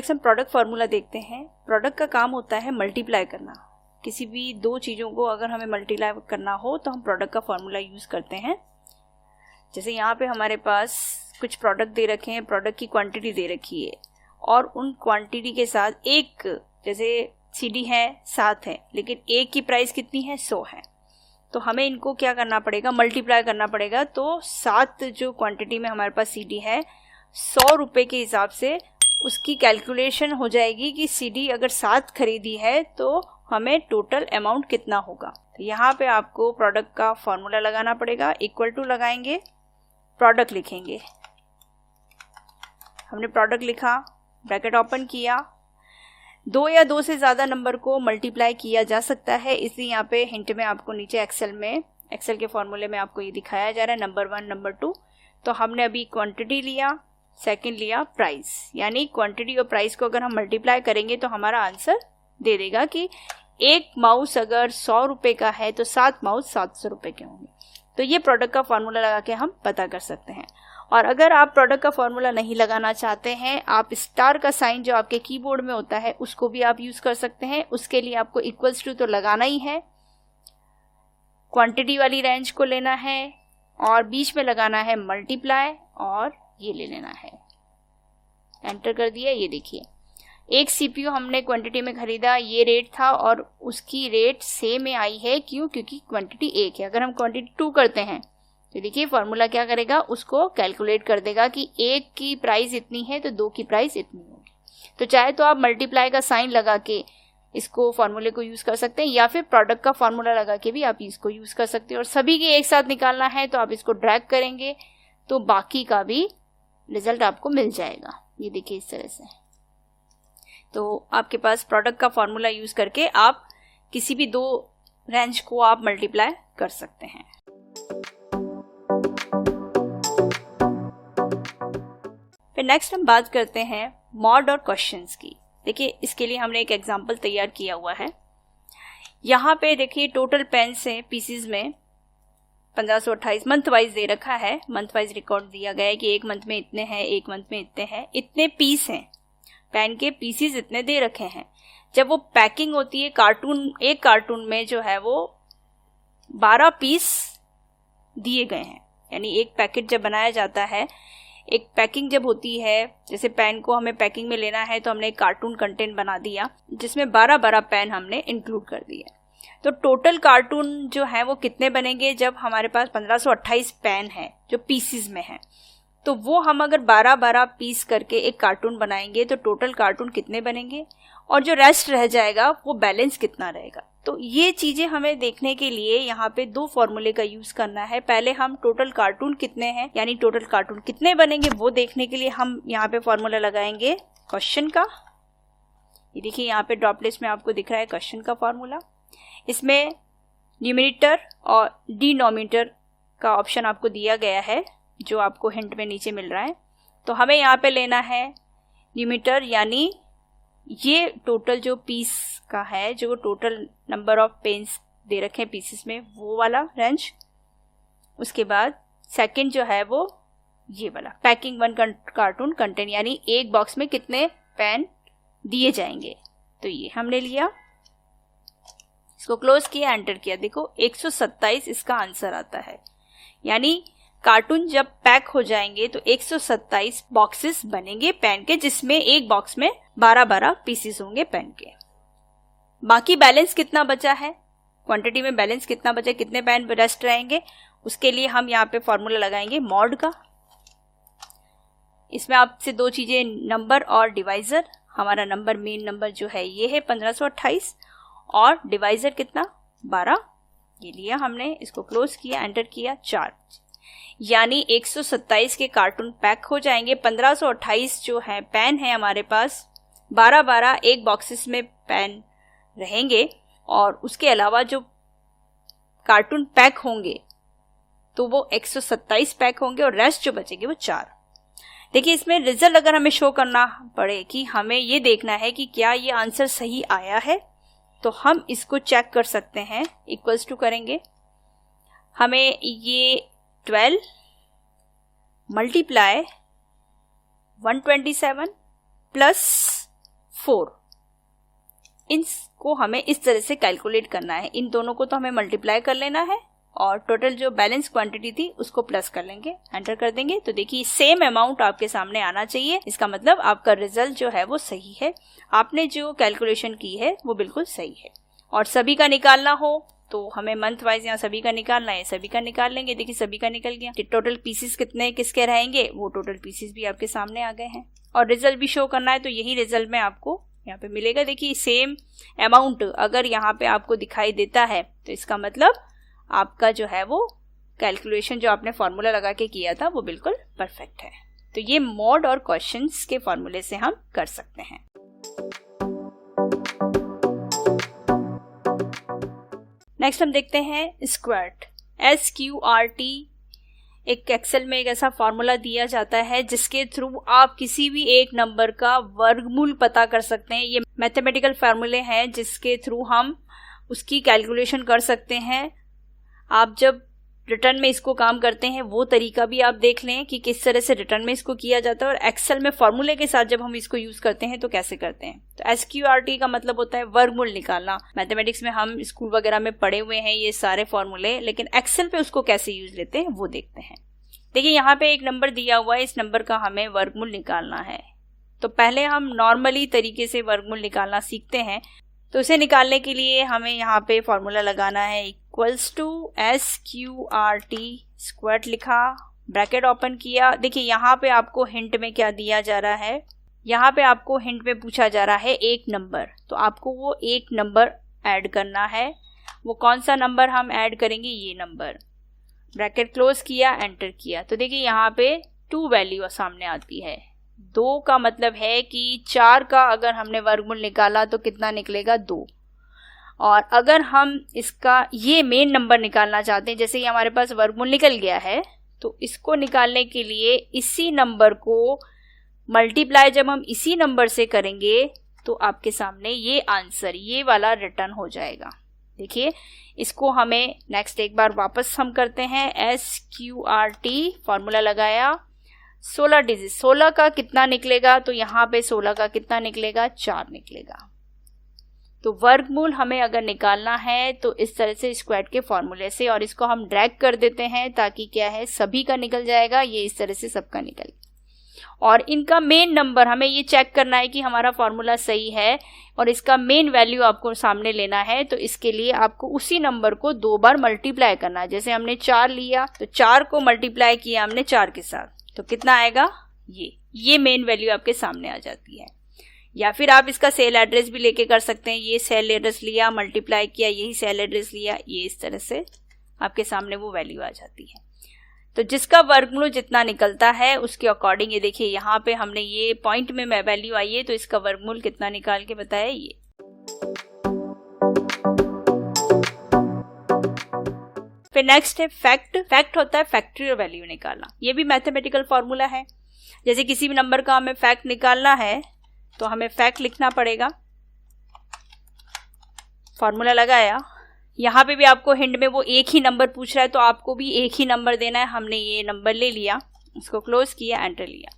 Next हम product formula देखते हैं। प्रोडक्ट का काम होता है मल्टीप्लाई करना। किसी भी दो चीज़ों को अगर हमें मल्टीप्लाई करना हो तो हम प्रोडक्ट का फार्मूला यूज़ करते हैं। जैसे यहाँ पे हमारे पास कुछ प्रोडक्ट दे रखे हैं, प्रोडक्ट की क्वांटिटी दे रखी है और उन क्वांटिटी के साथ एक, जैसे CD है 7 है, लेकिन एक की प्राइस कितनी है 100 है, तो हमें इनको क्या करना पड़ेगा, मल्टीप्लाई करना पड़ेगा। तो 7 जो क्वांटिटी में हमारे पास CD है 100 रुपये के हिसाब से उसकी कैलकुलेशन हो जाएगी कि CD अगर 7 खरीदी है तो हमें टोटल अमाउंट कितना होगा। तो यहाँ पे आपको प्रोडक्ट का फॉर्मूला लगाना पड़ेगा। इक्वल टू लगाएंगे, प्रोडक्ट लिखेंगे। हमने प्रोडक्ट लिखा, ब्रैकेट ओपन किया। 2 या 2 से ज़्यादा नंबर को मल्टीप्लाई किया जा सकता है, इसलिए यहाँ पे हिंट में आपको नीचे एक्सेल के फॉर्मूले में आपको ये दिखाया जा रहा है नंबर 1 नंबर 2। तो हमने अभी क्वांटिटी लिया, सेकंड लिया प्राइस, यानी क्वांटिटी और प्राइस को अगर हम मल्टीप्लाई करेंगे तो हमारा आंसर दे देगा कि एक माउस अगर 100 रुपये का है तो 7 माउस 700 रुपये के होंगे। तो ये प्रोडक्ट का फॉर्मूला लगा के हम पता कर सकते हैं। और अगर आप प्रोडक्ट का फॉर्मूला नहीं लगाना चाहते हैं, आप स्टार का साइन जो आपके कीबोर्ड में होता है उसको भी आप यूज़ कर सकते हैं। उसके लिए आपको इक्वल्स टू तो लगाना ही है, क्वांटिटी वाली रेंज को लेना है और बीच में लगाना है मल्टीप्लाई और ये ले लेना है। एंटर कर दिया। ये देखिए एक CPU हमने क्वांटिटी में खरीदा, ये रेट था और उसकी रेट सेम में आई है। क्यों? क्योंकि क्वांटिटी 1 है। अगर हम क्वांटिटी 2 करते हैं तो देखिए फॉर्मूला क्या करेगा, उसको कैलकुलेट कर देगा कि 1 की प्राइस इतनी है तो 2 की प्राइस इतनी होगी। तो चाहे तो आप मल्टीप्लाई का साइन लगा के इसको फॉर्मूले को यूज़ कर सकते हैं या फिर प्रोडक्ट का फॉर्मूला लगा के भी आप इसको यूज़ कर सकते हैं। और सभी के एक साथ निकालना है तो आप इसको ड्रैग करेंगे तो बाकी का भी रिजल्ट आपको मिल जाएगा। ये देखिए इस तरह से। तो आपके पास प्रोडक्ट का फॉर्मूला यूज़ करके आप किसी भी दो रेंज को आप मल्टीप्लाई कर सकते हैं। फिर नेक्स्ट हम बात करते हैं मॉड और क्वेश्चंस की। देखिए इसके लिए हमने एक एग्जांपल तैयार किया हुआ है। यहाँ पे देखिए टोटल पेन्स हैं पीसीज में 1528 मंथ वाइज दे रखा है। मंथ वाइज रिकॉर्ड दिया गया है कि एक मंथ में इतने हैं, एक मंथ में इतने हैं, इतने पीस हैं, पेन के पीसीज इतने दे रखे हैं। जब वो पैकिंग होती है कार्टून, एक कार्टून में जो है वो 12 पीस दिए गए हैं। यानी एक पैकेट जब बनाया जाता है, एक पैकिंग जब होती है, जैसे पेन को हमें पैकिंग में लेना है तो हमने एक कार्टून कंटेंट बना दिया जिसमें 12 पेन हमने इंक्लूड कर दिया। तो टोटल कार्टून जो है वो कितने बनेंगे, जब हमारे पास 1528 पेन है जो पीसीज में है, तो वो हम अगर 12 पीस करके एक कार्टून बनाएंगे तो टोटल कार्टून कितने बनेंगे और जो रेस्ट रह जाएगा वो बैलेंस कितना रहेगा। तो ये चीजें हमें देखने के लिए यहाँ पे दो फॉर्मूले का यूज करना है। पहले हम टोटल कार्टून कितने हैं यानी टोटल कार्टून कितने बनेंगे वो देखने के लिए हम यहाँ पे फॉर्मूला लगाएंगे क्वेश्चन का। ये देखिए यहाँ पे ड्रॉप लिस्ट में आपको दिख रहा है क्वेश्चन का फॉर्मूला। इसमें न्यूमरेटर और डिनोमिनेटर का ऑप्शन आपको दिया गया है जो आपको हिंट में नीचे मिल रहा है। तो हमें यहाँ पे लेना है न्यूमरेटर, यानी ये टोटल जो पीस का है, जो टोटल नंबर ऑफ पेन्स दे रखे हैं पीसेस में, वो वाला रेंज। उसके बाद सेकंड जो है वो ये वाला पैकिंग 1 कार्टून कंटेंट, यानी एक बॉक्स में कितने पेन दिए जाएंगे। तो ये हमने लिया, इसको क्लोज किया, एंटर किया। देखो 127 इसका आंसर आता है। यानी कार्टून जब पैक हो जाएंगे तो 127 बॉक्सेस बनेंगे पेन के, जिसमें एक बॉक्स में 12 पीसेस होंगे पेन के। बाकी बैलेंस कितना बचा है, क्वांटिटी में बैलेंस कितना बचा, कितने पेन रेस्ट रहेंगे, उसके लिए हम यहाँ पे फॉर्मूला लगाएंगे मॉड का। इसमें आपसे दो चीजें, नंबर और डिवाइजर। हमारा नंबर, मेन नंबर जो है ये है 1528 और डिवाइजर कितना 12, ये लिया हमने। इसको क्लोज किया, एंटर किया, 4, यानी 127 के कार्टून पैक हो जाएंगे। 1528 जो है पेन है हमारे पास, 12 एक बॉक्सेस में पेन रहेंगे और उसके अलावा जो कार्टून पैक होंगे तो वो 127 पैक होंगे और रेस्ट जो बचेंगे वो 4। देखिए इसमें रिजल्ट अगर हमें शो करना पड़े कि हमें ये देखना है कि क्या ये आंसर सही आया है, तो हम इसको चेक कर सकते हैं। इक्वल्स टू करेंगे, हमें ये 12 मल्टीप्लाई 127 प्लस 4। इनको हमें इस तरह से कैलकुलेट करना है। इन दोनों को तो हमें मल्टीप्लाई कर लेना है और टोटल जो बैलेंस क्वांटिटी थी उसको प्लस कर लेंगे, एंटर कर देंगे। तो देखिए सेम अमाउंट आपके सामने आना चाहिए। इसका मतलब आपका रिजल्ट जो है वो सही है, आपने जो कैलकुलेशन की है वो बिल्कुल सही है। और सभी का निकालना हो तो हमें मंथ वाइज यहाँ सभी का निकालना है, सभी का निकाल लेंगे। देखिए सभी का निकल गया। टोटल पीसेस कितने किसके रहेंगे, वो टोटल पीसेस भी आपके सामने आ गए हैं। और रिजल्ट भी शो करना है तो यही रिजल्ट में आपको यहाँ पे मिलेगा। देखिए सेम अमाउंट अगर यहाँ पे आपको दिखाई देता है तो इसका मतलब आपका जो है वो कैलकुलेशन जो आपने फॉर्मूला लगा के किया था वो बिल्कुल परफेक्ट है। तो ये मॉड और क्वेश्चंस के फॉर्मूले से हम कर सकते हैं। नेक्स्ट हम देखते हैं स्क्वार्ट, SQRT। एक एक्सेल में एक ऐसा फॉर्मूला दिया जाता है जिसके थ्रू आप किसी भी एक नंबर का वर्गमूल पता कर सकते हैं। ये मैथमेटिकल फॉर्मूले हैं जिसके थ्रू हम उसकी कैलकुलेशन कर सकते हैं। आप जब रिटर्न में इसको काम करते हैं वो तरीका भी आप देख लें कि किस तरह से रिटर्न में इसको किया जाता है, और एक्सेल में फॉर्मूले के साथ जब हम इसको यूज करते हैं तो कैसे करते हैं। तो SQRT का मतलब होता है वर्गमूल निकालना। मैथमेटिक्स में हम स्कूल वगैरह में पढ़े हुए हैं ये सारे फॉर्मूले, लेकिन एक्सेल पे उसको कैसे यूज लेते हैं वो देखते हैं। देखिए यहाँ पे एक नंबर दिया हुआ है, इस नंबर का हमें वर्गमूल निकालना है। तो पहले हम नॉर्मली तरीके से वर्गमूल निकालना सीखते हैं। तो इसे निकालने के लिए हमें यहाँ पे फॉर्मूला लगाना है, इक्वल्स टू SQRT, स्क्वार्ट लिखा, ब्रैकेट ओपन किया। देखिए यहाँ पे आपको हिंट में क्या दिया जा रहा है, यहाँ पे आपको हिंट में पूछा जा रहा है एक नंबर, तो आपको वो एक नंबर ऐड करना है। वो कौन सा नंबर हम ऐड करेंगे, ये नंबर। ब्रैकेट क्लोज किया, एंटर किया। तो देखिए यहाँ पे 2 वैल्यू सामने आती है। 2 का मतलब है कि 4 का अगर हमने वर्गमूल निकाला तो कितना निकलेगा, 2। और अगर हम इसका ये मेन नंबर निकालना चाहते हैं, जैसे कि हमारे पास वर्गमूल निकल गया है, तो इसको निकालने के लिए इसी नंबर को मल्टीप्लाई जब हम इसी नंबर से करेंगे तो आपके सामने ये आंसर, ये वाला रिटर्न हो जाएगा। देखिए इसको हमें नेक्स्ट एक बार वापस हम करते हैं, SQRT फॉर्मूला लगाया, 16 डिजिट, 16 का कितना निकलेगा, तो यहाँ पे 16 का कितना निकलेगा, 4 निकलेगा। तो वर्गमूल हमें अगर निकालना है तो इस तरह से स्क्वार्ट के फॉर्मूले से, और इसको हम ड्रैग कर देते हैं ताकि क्या है सभी का निकल जाएगा, ये इस तरह से सबका निकल। और इनका मेन नंबर हमें ये चेक करना है कि हमारा फॉर्मूला सही है और इसका मेन वैल्यू आपको सामने लेना है। तो इसके लिए आपको उसी नंबर को 2 बार मल्टीप्लाई करना है। जैसे हमने 4 लिया तो 4 को मल्टीप्लाई किया हमने 4 के साथ, तो कितना आएगा, ये मेन वैल्यू आपके सामने आ जाती है। या फिर आप इसका सेल एड्रेस भी लेके कर सकते हैं। ये सेल एड्रेस लिया, मल्टीप्लाई किया, यही सेल एड्रेस लिया, ये इस तरह से आपके सामने वो वैल्यू आ जाती है। तो जिसका वर्गमूल जितना निकलता है उसके अकॉर्डिंग, ये देखिए यहाँ पे हमने ये पॉइंट में वैल्यू आई है तो इसका वर्गमूल कितना निकाल के बताया ये। फिर नेक्स्ट है फैक्ट। फैक्ट होता है फैक्टोरियल वैल्यू निकालना। ये भी मैथमेटिकल फॉर्मूला है। जैसे किसी भी नंबर का हमें फैक्ट निकालना है तो हमें फैक्ट लिखना पड़ेगा, फॉर्मूला लगाया। यहाँ पे भी आपको हिंट में वो एक ही नंबर पूछ रहा है तो आपको भी एक ही नंबर देना है। हमने ये नंबर ले लिया, इसको क्लोज किया, एंटर लिया।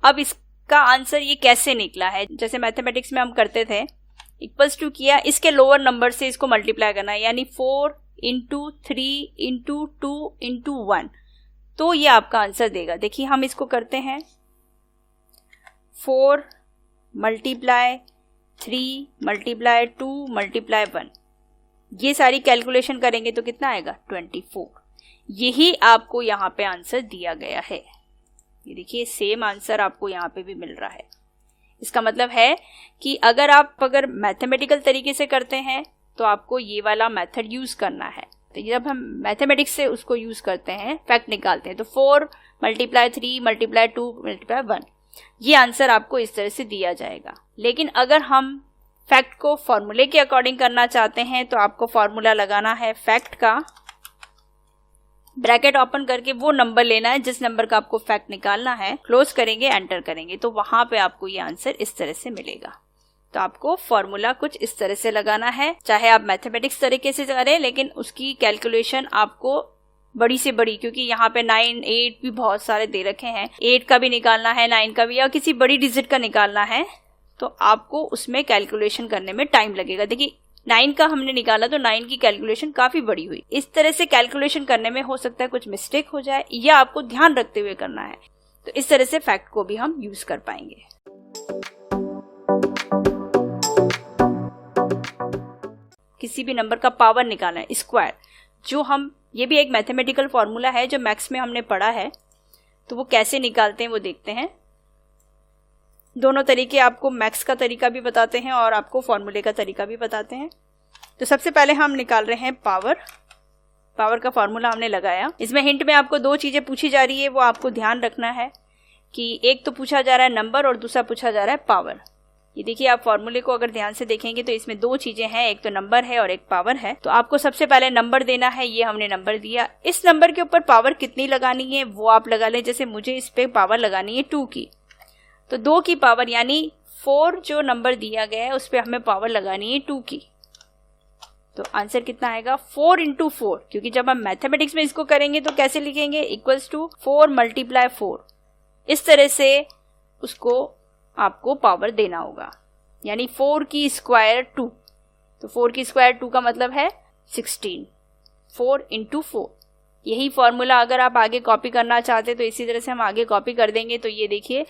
अब इसका आंसर ये कैसे निकला है, जैसे मैथमेटिक्स में हम करते थे, इक्वल्स टू किया, इसके लोअर नंबर से इसको मल्टीप्लाई करना है, यानी 4 इंटू 3 इंटू 2 इंटू 1, तो ये आपका आंसर देगा। देखिए हम इसको करते हैं, 4 मल्टीप्लाई 3 मल्टीप्लाई 2 मल्टीप्लाई 1, ये सारी कैलकुलेशन करेंगे तो कितना आएगा, 24। यही आपको यहाँ पे आंसर दिया गया है। ये देखिए सेम आंसर आपको यहाँ पे भी मिल रहा है। इसका मतलब है कि अगर मैथमेटिकल तरीके से करते हैं तो आपको ये वाला मेथड यूज करना है। तो जब हम मैथमेटिक्स से उसको यूज करते हैं, फैक्ट निकालते हैं, तो 4 मल्टीप्लाई 3 मल्टीप्लाई 2 मल्टीप्लाई 1, ये आंसर आपको इस तरह से दिया जाएगा। लेकिन अगर हम फैक्ट को फॉर्मूले के अकॉर्डिंग करना चाहते हैं तो आपको फॉर्मूला लगाना है फैक्ट का, ब्रैकेट ओपन करके वो नंबर लेना है जिस नंबर का आपको फैक्ट निकालना है, क्लोज करेंगे, एंटर करेंगे, तो वहां पे आपको ये आंसर इस तरह से मिलेगा। तो आपको फॉर्मूला कुछ इस तरह से लगाना है, चाहे आप मैथमेटिक्स तरीके से करें, लेकिन उसकी कैलकुलेशन आपको बड़ी से बड़ी, क्योंकि यहाँ पे 9 8 भी बहुत सारे दे रखे हैं, 8 का भी निकालना है, 9 का भी, या किसी बड़ी डिजिट का निकालना है, तो आपको उसमें कैलकुलेशन करने में टाइम लगेगा। देखिए 9 का हमने निकाला तो 9 की कैलकुलेशन काफी बड़ी हुई। इस तरह से कैलकुलेशन करने में हो सकता है कुछ मिस्टेक हो जाए या आपको ध्यान रखते हुए करना है, तो इस तरह से फैक्ट को भी हम यूज कर पाएंगे। किसी भी नंबर का पावर निकालना है, स्क्वायर, जो हम, ये भी एक मैथमेटिकल फॉर्मूला है जो मैथ्स में हमने पढ़ा है, तो वो कैसे निकालते हैं वो देखते हैं। दोनों तरीके आपको मैथ्स का तरीका भी बताते हैं और आपको फॉर्मूले का तरीका भी बताते हैं। तो सबसे पहले हम निकाल रहे हैं पावर का फॉर्मूला हमने लगाया। इसमें हिंट में आपको 2 चीजें पूछी जा रही है, वो आपको ध्यान रखना है कि एक तो पूछा जा रहा है नंबर और दूसरा पूछा जा रहा है पावर। ये देखिए, आप फॉर्मूले को अगर ध्यान से देखेंगे तो इसमें 2 चीजें हैं, एक तो नंबर है और एक पावर है। तो आपको सबसे पहले नंबर देना है, ये हमने नंबर दिया। इस नंबर के ऊपर पावर कितनी लगानी है वो आप लगा लें। जैसे मुझे इस पे पावर लगानी है 2 की, तो 2 की पावर यानी 4 जो नंबर दिया गया है उस पे हमें पावर लगानी है 2 की। तो आंसर कितना आएगा 4 × 4, क्योंकि जब हम मैथमेटिक्स में इसको करेंगे तो कैसे लिखेंगे, इक्वल्स टू 4 × 4। इस तरह से उसको आपको पावर देना होगा, यानी 4 की स्क्वायर 2। तो 4 की स्क्वायर 2 का मतलब है 16, 4 × 4। यही फॉर्मूला अगर आप आगे कॉपी करना चाहते तो इसी तरह से हम आगे कॉपी कर देंगे। तो ये देखिए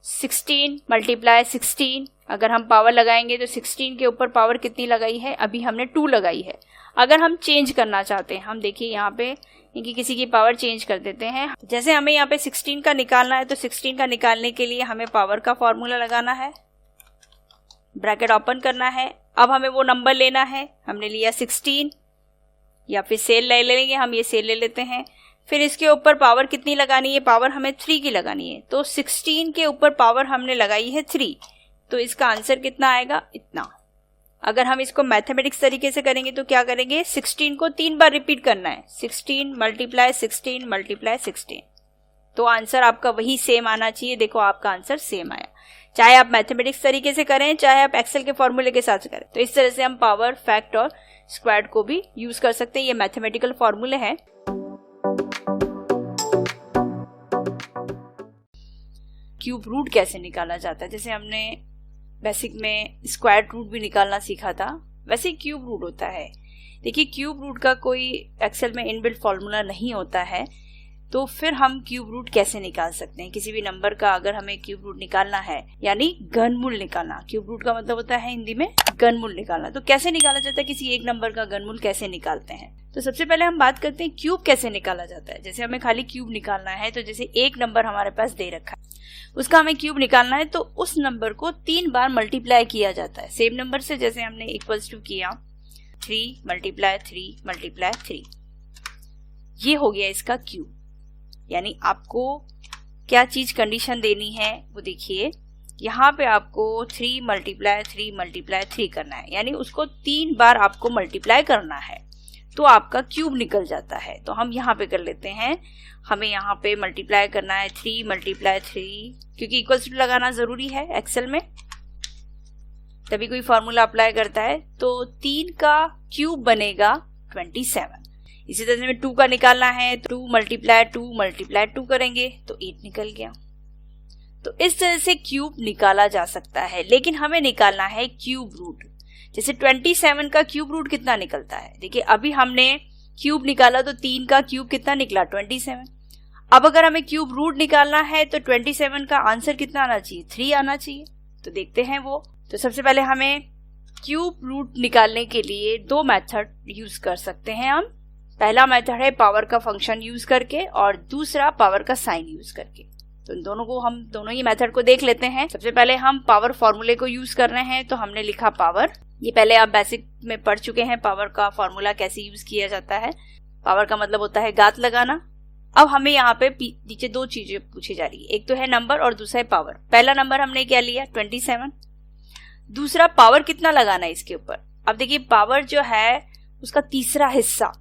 16 × 16, अगर हम पावर लगाएंगे तो 16 के ऊपर पावर कितनी लगाई है, अभी हमने 2 लगाई है। अगर हम चेंज करना चाहते हैं, हम देखिए यहाँ पे इनकी किसी की पावर चेंज कर देते हैं। जैसे हमें यहाँ पे 16 का निकालना है, तो 16 का निकालने के लिए हमें पावर का फॉर्मूला लगाना है, ब्रैकेट ओपन करना है। अब हमें वो नंबर लेना है, हमने लिया 16, या फिर सेल ले लेंगे, हम ये सेल ले लेते हैं। फिर इसके ऊपर पावर कितनी लगानी है, पावर हमें 3 की लगानी है। तो 16 के ऊपर पावर हमने लगाई है 3, तो इसका आंसर कितना आएगा, इतना। अगर हम इसको मैथमेटिक्स तरीके से करेंगे तो क्या करेंगे, 16 को 3 बार रिपीट करना है, 16 × 16 × 16, तो आंसर आपका वही सेम आना चाहिए। देखो आपका आंसर सेम आया, चाहे आप मैथमेटिक्स तरीके से करें चाहे आप एक्सेल के फॉर्मूले के साथ करें। तो इस तरह से हम पावर, फैक्ट और स्क्वायर्ड को भी यूज कर सकते हैं। ये मैथमेटिकल फॉर्मूले हैं। क्यूब रूट कैसे निकाला जाता है, जैसे हमने बेसिक में स्क्वायर रूट भी निकालना सीखा था, वैसे क्यूब रूट होता है। देखिए क्यूब रूट का कोई एक्सेल में इनबिल्ट फॉर्मूला नहीं होता है, तो फिर हम क्यूब रूट कैसे निकाल सकते हैं। किसी भी नंबर का अगर हमें क्यूब रूट निकालना है, यानी घनमूल निकालना, क्यूब रूट का मतलब होता है हिंदी में घनमूल निकालना। तो कैसे निकाला जाता है, किसी एक नंबर का घनमूल कैसे निकालते हैं। तो सबसे पहले हम बात करते हैं क्यूब कैसे निकाला जाता है। जैसे हमें खाली क्यूब निकालना है, तो जैसे एक नंबर हमारे पास दे रखा है, उसका हमें क्यूब निकालना है, तो उस नंबर को 3 बार मल्टीप्लाई किया जाता है सेम नंबर से। जैसे हमने इक्वल्स टू किया 3 × 3 × 3, ये हो गया इसका क्यूब। यानी आपको क्या चीज कंडीशन देनी है वो देखिए, यहाँ पे आपको 3 × 3 × 3 करना है, यानी उसको 3 बार आपको मल्टीप्लाई करना है, तो आपका क्यूब निकल जाता है। तो हम यहाँ पे कर लेते हैं, हमें यहाँ पे मल्टीप्लाई करना है 3 × 3, क्योंकि इक्वल्स टू लगाना जरूरी है एक्सेल में, तभी कोई फॉर्मूला अप्लाई करता है। तो 3 का क्यूब बनेगा 27। इसी तरह से हमें 2 का निकालना है, 2 × 2 × 2 करेंगे तो 8 निकल गया। तो इस तरह से क्यूब निकाला जा सकता है, लेकिन हमें निकालना है क्यूब रूट। जैसे 27 का क्यूब रूट कितना निकलता है, देखिए अभी हमने क्यूब निकाला तो 3 का क्यूब कितना निकला 27। अब अगर हमें क्यूब रूट निकालना है तो 27 का आंसर कितना आना चाहिए, 3 आना चाहिए। तो देखते हैं वो। तो सबसे पहले हमें क्यूब रूट निकालने के लिए 2 मेथड यूज कर सकते हैं हम। पहला मेथड है पावर का फंक्शन यूज करके और दूसरा पावर का साइन यूज करके। तो इन दोनों को हम दोनों ही मेथड को देख लेते हैं। सबसे पहले हम पावर फॉर्मूले को यूज कर रहे हैं, तो हमने लिखा पावर। ये पहले आप बेसिक में पढ़ चुके हैं पावर का फॉर्मूला कैसे यूज किया जाता है। पावर का मतलब होता है घात लगाना। अब हमें यहाँ पे नीचे 2 चीजें पूछी जा रही है, एक तो है नंबर और दूसरा है पावर। पहला नंबर हमने क्या लिया 27, दूसरा पावर कितना लगाना है इसके ऊपर। अब देखिए पावर जो है उसका तीसरा हिस्सा,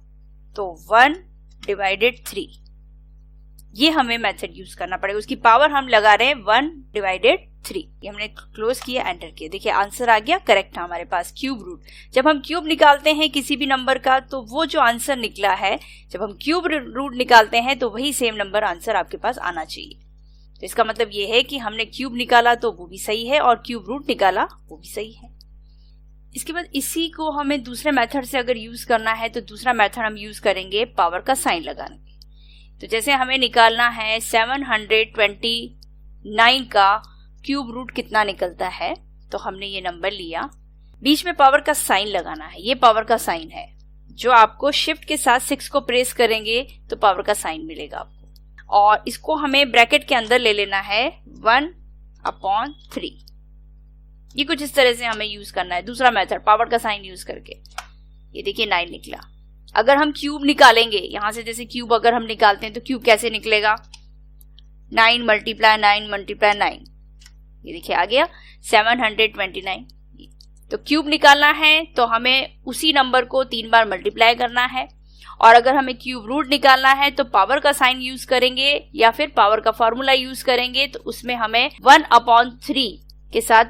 तो 1/3, ये हमें मेथड यूज करना पड़ेगा। उसकी पावर हम लगा रहे हैं 1/3, ये हमने क्लोज किया, एंटर किया। देखिए आंसर आ गया करेक्ट हमारे पास क्यूब रूट। जब हम क्यूब निकालते हैं किसी भी नंबर का, तो वो जो आंसर निकला है, जब हम क्यूब रूट निकालते हैं तो वही सेम नंबर आंसर आपके पास आना चाहिए। तो इसका मतलब ये है कि हमने क्यूब निकाला तो वो भी सही है और क्यूब रूट निकाला वो भी सही है। इसके बाद इसी को हमें दूसरे मेथड से अगर यूज करना है तो दूसरा मेथड हम यूज करेंगे पावर का साइन लगाने के। तो जैसे हमें निकालना है 729 का क्यूब रूट कितना निकलता है, तो हमने ये नंबर लिया, बीच में पावर का साइन लगाना है। ये पावर का साइन है जो आपको शिफ्ट के साथ 6 को प्रेस करेंगे तो पावर का साइन मिलेगा आपको, और इसको हमें ब्रैकेट के अंदर ले लेना है 1/3। ये कुछ इस तरह से हमें यूज करना है दूसरा मेथड पावर का साइन यूज करके। ये देखिए 9 निकला। अगर हम क्यूब निकालेंगे यहां से, जैसे क्यूब अगर हम निकालते हैं तो क्यूब कैसे निकलेगा, 9 × 9 × 9, ये देखिए आ गया 729। तो क्यूब निकालना है तो हमें उसी नंबर को 3 बार मल्टीप्लाई करना है, और अगर हमें क्यूब रूट निकालना है तो पावर का साइन यूज करेंगे या फिर पावर का फॉर्मूला यूज करेंगे। तो उसमें हमें 1/3 के साथ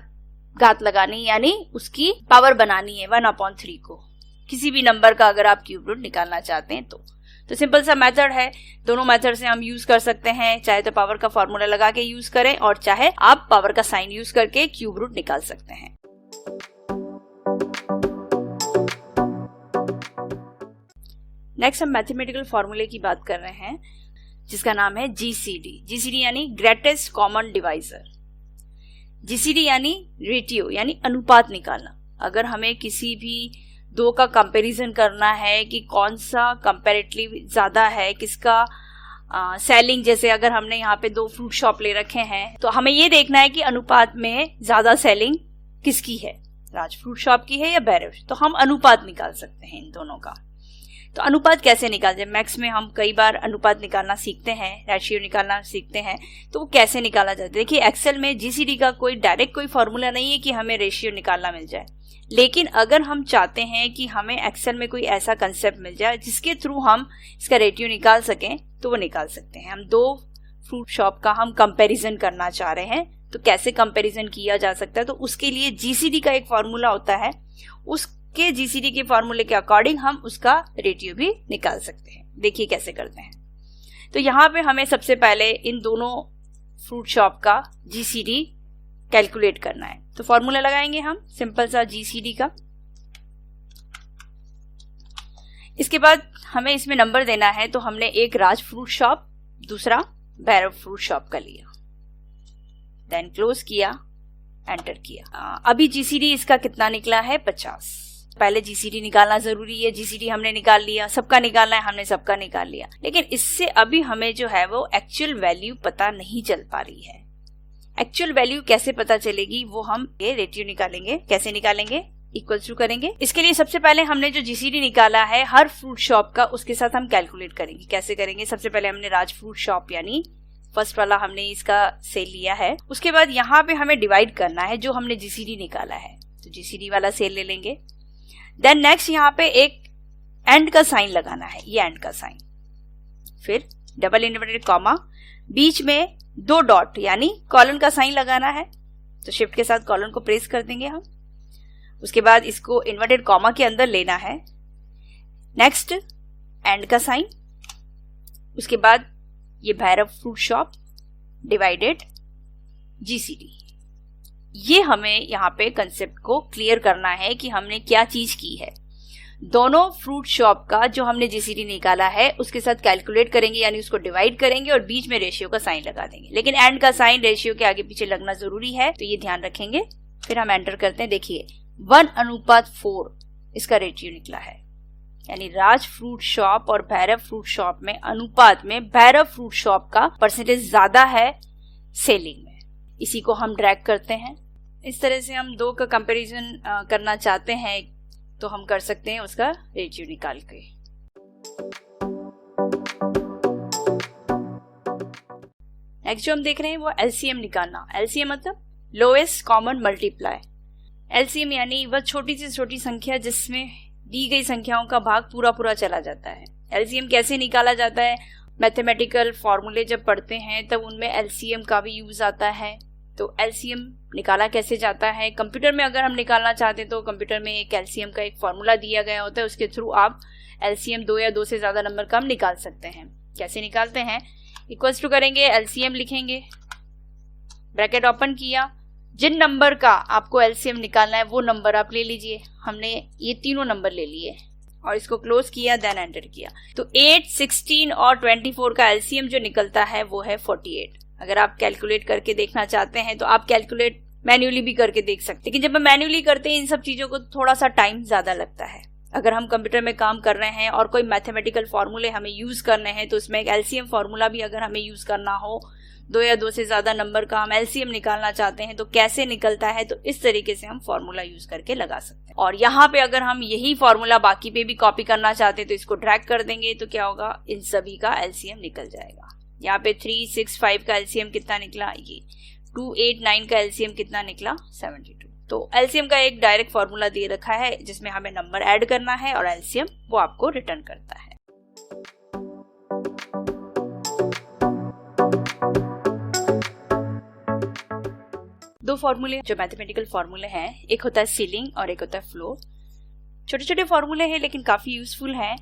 घात लगानी, यानी उसकी पावर बनानी है 1/3 को, किसी भी नंबर का अगर आप क्यूब रूट निकालना चाहते हैं तो सिंपल सा मेथड है। दोनों मेथड से हम यूज कर सकते हैं, चाहे तो पावर का फॉर्मूला लगा के यूज करें और चाहे आप पावर का साइन यूज करके क्यूब रूट निकाल सकते हैं। नेक्स्ट हम मैथमेटिकल फॉर्मूले की बात कर रहे हैं जिसका नाम है जीसीडी। जीसीडी यानी ग्रेटेस्ट कॉमन डिवाइजर। जीसीडी यानी रेशियो यानी अनुपात निकालना। अगर हमें किसी भी दो का कंपैरिजन करना है कि कौन सा कंपैरेटिवली ज्यादा है, किसका सेलिंग, जैसे अगर हमने यहाँ पे 2 फ्रूट शॉप ले रखे हैं तो हमें ये देखना है कि अनुपात में ज्यादा सेलिंग किसकी है, राज फ्रूट शॉप की है या बैरव, तो हम अनुपात निकाल सकते हैं इन दोनों का। तो अनुपात कैसे निकालते हैं, मैथ्स में हम कई बार अनुपात निकालना सीखते हैं, रेशियो निकालना सीखते हैं, तो वो कैसे निकाला जाता है। देखिए एक्सेल में जीसीडी का कोई डायरेक्ट कोई फॉर्मूला नहीं है कि हमें रेशियो निकालना मिल जाए, लेकिन अगर हम चाहते हैं कि हमें एक्सेल में कोई ऐसा कंसेप्ट मिल जाए जिसके थ्रू हम इसका रेशियो निकाल सकें तो वो निकाल सकते हैं। हम 2 फ्रूट शॉप का हम कंपैरिजन करना चाह रहे हैं, तो कैसे कंपैरिजन किया जा सकता है, तो उसके लिए जीसीडी का एक फॉर्मूला होता है, उसके जीसीडी के फॉर्मूले के अकॉर्डिंग हम उसका रेशियो भी निकाल सकते हैं। देखिए कैसे करते हैं। तो यहाँ पे हमें सबसे पहले इन दोनों फ्रूट शॉप का जीसीडी कैलकुलेट करना है। तो फॉर्मूला लगाएंगे हम सिंपल सा जीसीडी का। इसके बाद हमें इसमें नंबर देना है, तो हमने एक राज फ्रूट शॉप, दूसरा भैरव फ्रूट शॉप का लिया, देन क्लोज किया, एंटर किया। अभी जीसीडी इसका कितना निकला है 50। पहले जीसीडी निकालना जरूरी है, जीसीडी हमने निकाल लिया, सबका निकालना है, हमने सबका निकाल लिया, लेकिन इससे अभी हमें जो है वो एक्चुअल वैल्यू पता नहीं चल पा रही है। एक्चुअल वैल्यू कैसे पता चलेगी, वो हम ये रेशियो निकालेंगे। कैसे निकालेंगे, इक्वल्स टू करेंगे। इसके लिए सबसे पहले हमने जो जीसीडी निकाला है हर फ्रूट शॉप का, उसके साथ हम कैलकुलेट करेंगे। कैसे करेंगे, सबसे पहले हमने राज फ्रूट शॉप यानी फर्स्ट वाला हमने इसका सेल लिया है, उसके बाद यहाँ पे हमें डिवाइड करना है जो हमने जीसीडी निकाला है, तो जीसीडी वाला सेल ले लेंगे। देन नेक्स्ट यहाँ पे एक एंड का साइन लगाना है, ये एंड का साइन, फिर डबल इन्वर्टेड कॉमा, बीच में 2 डॉट यानी कॉलन का साइन लगाना है, तो शिफ्ट के साथ कॉलन को प्रेस कर देंगे हम। उसके बाद इसको इन्वर्टेड कॉमा के अंदर लेना है, नेक्स्ट एंड का साइन, उसके बाद ये Bhairav fruit shop divided GCD. ये हमें यहाँ पे कंसेप्ट को क्लियर करना है कि हमने क्या चीज की है। दोनों फ्रूट शॉप का जो हमने जीसीडी निकाला है उसके साथ कैलकुलेट करेंगे, यानी उसको डिवाइड करेंगे और बीच में रेशियो का साइन लगा देंगे, लेकिन एंड का साइन रेशियो के आगे पीछे लगना जरूरी है, तो ये ध्यान रखेंगे। फिर हम एंटर करते हैं, देखिए 1:4 इसका रेशियो निकला है, यानी राज फ्रूट शॉप और भैरव फ्रूट शॉप में अनुपात में भैरव फ्रूट शॉप का परसेंटेज ज्यादा है सेलिंग में। इसी को हम ड्रैग करते हैं। इस तरह से हम 2 का कंपैरिजन करना चाहते हैं तो हम कर सकते हैं उसका रेशियो निकाल के। नेक्स्ट जो हम देख रहे हैं वो एलसीएम निकालना। एलसीएम मतलब लोएस्ट कॉमन मल्टीप्लाई। एलसीएम यानी वह छोटी से छोटी संख्या जिसमें दी गई संख्याओं का भाग पूरा पूरा चला जाता है। एलसीएम कैसे निकाला जाता है, मैथमेटिकल फॉर्मूले जब पढ़ते हैं तब उनमें एलसीएम का भी यूज आता है। तो एलसीएम निकाला कैसे जाता है, कंप्यूटर में अगर हम निकालना चाहते हैं तो कंप्यूटर में एक एलसीएम का एक फॉर्मूला दिया गया होता है, उसके थ्रू आप एलसीएम 2 या 2 से ज्यादा नंबर कम निकाल सकते हैं। कैसे निकालते हैं, इक्वल्स टू करेंगे, एलसीएम लिखेंगे, ब्रैकेट ओपन किया, जिन नंबर का आपको एलसीएम निकालना है वो नंबर आप ले लीजिए। हमने ये तीनों नंबर ले लिए और इसको क्लोज किया, देन एंटर किया। तो 8, 16 और 24 का एलसीएम जो निकलता है वो है 48। अगर आप कैलकुलेट करके देखना चाहते हैं तो आप कैलकुलेट मैन्युअली भी करके देख सकते हैं, लेकिन जब हम मैन्युअली करते हैं इन सब चीजों को थोड़ा सा टाइम ज्यादा लगता है। अगर हम कंप्यूटर में काम कर रहे हैं और कोई मैथमेटिकल फॉर्मूले हमें यूज करने हैं तो उसमें एक एलसीएम फॉर्मूला भी अगर हमें यूज करना हो, 2 या 2 से ज्यादा नंबर का हम एलसीएम निकालना चाहते हैं तो कैसे निकलता है, तो इस तरीके से हम फॉर्मूला यूज करके लगा सकते हैं। और यहाँ पे अगर हम यही फॉर्मूला बाकी पे भी कॉपी करना चाहते हैं तो इसको ड्रैग कर देंगे तो क्या होगा, इन सभी का एलसीएम निकल जाएगा। यहाँ पे 3, 6, 5 का एलसीएम कितना निकला, ये 2, 8, 9 का एलसीएम कितना निकला, 72। तो एलसीएम का एक डायरेक्ट फॉर्मूला दे रखा है जिसमें हमें नंबर ऐड करना है और एलसीएम वो आपको रिटर्न करता है। दो फॉर्मूले जो मैथमेटिकल फॉर्मूले हैं, एक होता है सीलिंग और एक होता है फ्लोर। छोटे छोटे फॉर्मूले हैं लेकिन काफी यूजफुल हैं।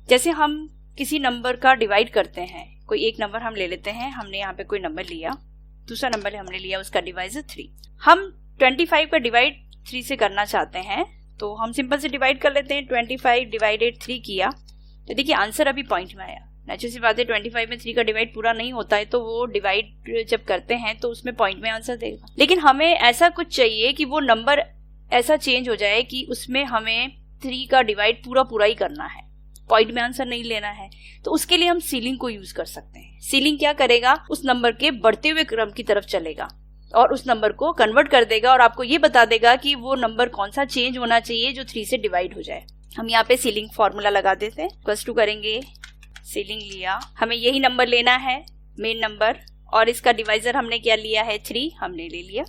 जैसे हम किसी नंबर का डिवाइड करते हैं, कोई एक नंबर हम ले लेते हैं, हमने यहाँ पे कोई नंबर लिया, दूसरा नंबर हमने लिया उसका डिवाइजर 3। हम 25 का डिवाइड 3 से करना चाहते हैं तो हम सिंपल से डिवाइड कर लेते हैं। 25 डिवाइडेड 3 किया तो देखिए आंसर अभी पॉइंट में आया। नेचुरल सी बात है, 25 में 3 का डिवाइड पूरा नहीं होता है तो वो डिवाइड जब करते हैं तो उसमें पॉइंट में आंसर देगा। लेकिन हमें ऐसा कुछ चाहिए कि वो नंबर ऐसा चेंज हो जाए कि उसमें हमें 3 का डिवाइड पूरा ही करना है, पॉइंट में आंसर नहीं लेना है। तो उसके लिए हम सीलिंग को यूज कर सकते हैं। सीलिंग क्या करेगा, उस नंबर के बढ़ते हुए क्रम की तरफ चलेगा और उस नंबर को कन्वर्ट कर देगा और आपको ये बता देगा कि वो नंबर कौन सा चेंज होना चाहिए जो 3 से डिवाइड हो जाए। हम यहाँ पे सीलिंग फॉर्मूला लगा देते हैं। +2 करेंगे, सीलिंग लिया, हमें यही नंबर लेना है मेन नंबर और इसका डिवाइजर हमने क्या लिया है 3, हमने ले लिया।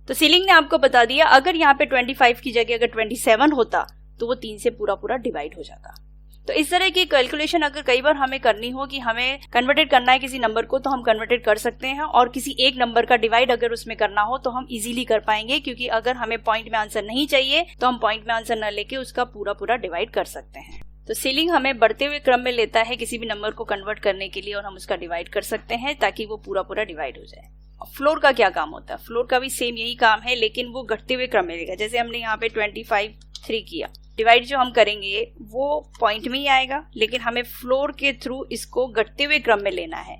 तो सीलिंग ने आपको बता दिया अगर यहाँ पे 25 की जगह अगर 27 होता तो वो 3 से पूरा डिवाइड हो जाता। तो इस तरह की कैलकुलेशन अगर कई बार हमें करनी हो कि हमें कन्वर्टेड करना है किसी नंबर को तो हम कन्वर्टेड कर सकते हैं, और किसी एक नंबर का डिवाइड अगर उसमें करना हो तो हम इजीली कर पाएंगे, क्योंकि अगर हमें पॉइंट में आंसर नहीं चाहिए तो हम पॉइंट में आंसर न लेके उसका पूरा डिवाइड कर सकते हैं। तो सीलिंग हमें बढ़ते हुए क्रम में लेता है किसी भी नंबर को कन्वर्ट करने के लिए और हम उसका डिवाइड कर सकते हैं ताकि वो पूरा डिवाइड हो जाए। फ्लोर का क्या काम होता है, फ्लोर का भी सेम यही काम है लेकिन वो घटते हुए क्रम में लेगा। जैसे हमने यहाँ पे 25 3 किया, डिवाइड जो हम करेंगे वो पॉइंट में ही आएगा लेकिन हमें फ्लोर के थ्रू इसको घटते हुए क्रम में लेना है।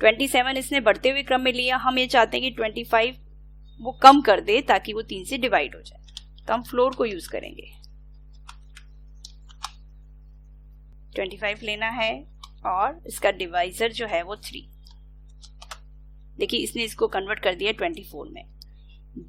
27 इसने बढ़ते हुए क्रम में लिया, हम ये चाहते हैं कि 25 वो कम कर दे ताकि वो 3 से डिवाइड हो जाए, तो हम फ्लोर को यूज करेंगे। 25 लेना है और इसका डिवाइजर जो है वो 3। देखिए इसने इसको कन्वर्ट कर दिया 24 में।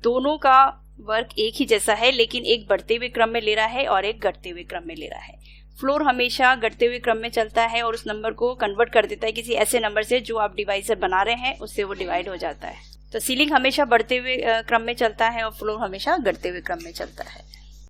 दोनों का वर्क एक ही जैसा है लेकिन एक बढ़ते हुए क्रम में ले रहा है और एक घटते हुए क्रम में ले रहा है। फ्लोर हमेशा घटते हुए क्रम में चलता है और उस नंबर को कन्वर्ट कर देता है किसी ऐसे नंबर से जो आप डिवाइजर बना रहे हैं उससे वो डिवाइड हो जाता है। तो सीलिंग हमेशा बढ़ते हुए क्रम में चलता है और फ्लोर हमेशा घटते हुए क्रम में चलता है।